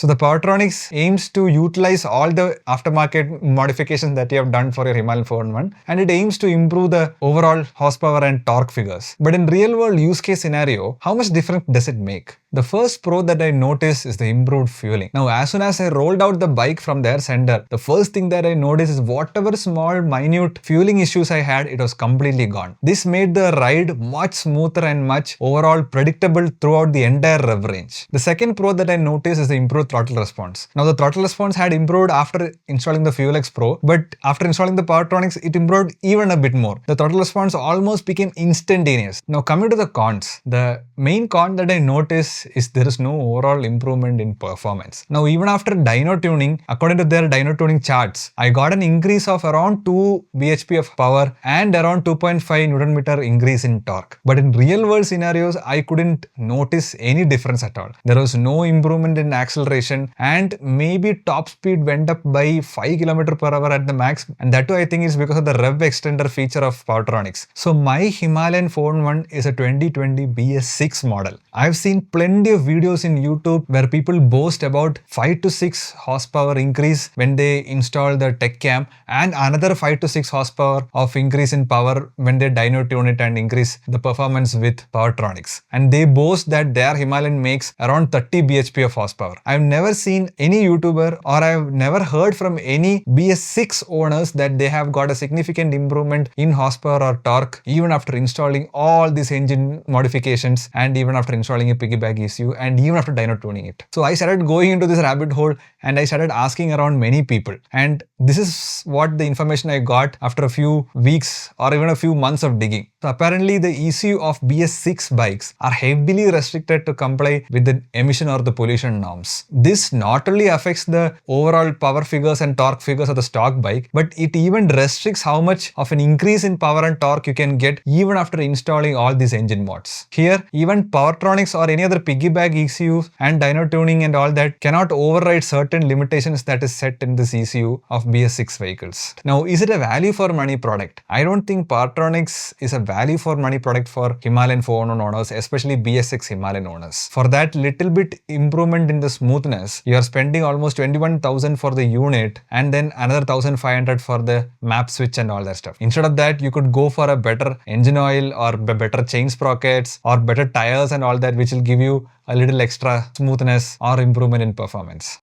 So the Powertronics aims to utilize all the aftermarket modifications that you have done for your Himalayan 411, and it aims to improve the overall horsepower and torque figures. But in real world use case scenario, how much difference does it make? The first pro that I noticed is the improved fueling. Now, as soon as I rolled out the bike from their center, the first thing that I noticed is whatever small, minute fueling issues I had, it was completely gone. This made the ride much smoother and much overall predictable throughout the entire rev range. The second pro that I noticed is the improved throttle response. Now, the throttle response had improved after installing the FuelX Pro, but after installing the Powertronics, it improved even a bit more. The throttle response almost became instantaneous. Now, coming to the cons, the main con that I noticed is there is no overall improvement in performance. Now, even after dyno tuning, according to their dyno tuning charts, I got an increase of around 2 bhp of power and around 2.5 Newton meter increase in torque. But in real world scenarios, I couldn't notice any difference at all. There was no improvement in acceleration, and maybe top speed went up by 5 km per hour at the max, and that too I think is because of the rev extender feature of Powertronics. So my Himalayan 411 is a 2020 BS6 model. I've seen plenty of videos in YouTube where people boast about 5 to 6 horsepower increase when they install the tech cam, and another 5 to 6 horsepower of increase in power when they dyno tune it and increase the performance with Powertronics. And they boast that their Himalayan makes around 30 bhp of horsepower. I've never seen any YouTuber, or I've never heard from any BS6 owners that they have got a significant improvement in horsepower or torque even after installing all these engine modifications, and even after installing a piggyback ECU, and even after dyno tuning it. So I started going into this rabbit hole and I started asking around many people, and this is what the information I got after a few weeks or even a few months of digging. So apparently the ECU of BS6 bikes are heavily restricted to comply with the emission or the pollution norms. This not only affects the overall power figures and torque figures of the stock bike, but it even restricts how much of an increase in power and torque you can get even after installing all these engine mods. Here, even Powertronics or any other piggyback ECUs and dyno tuning and all that cannot override certain limitations that is set in this ECU of BS6 vehicles. Now, is it a value for money product? I don't think Powertronics is a value for money product for Himalayan 411 owners, especially BS6 Himalayan owners. For that little bit improvement in the smoothness, you are spending almost 21,000 for the unit and then another 1,500 for the map switch and all that stuff. Instead of that, you could go for a better engine oil or better chain sprockets or better tires and all that, which will give you a little extra smoothness or improvement in performance.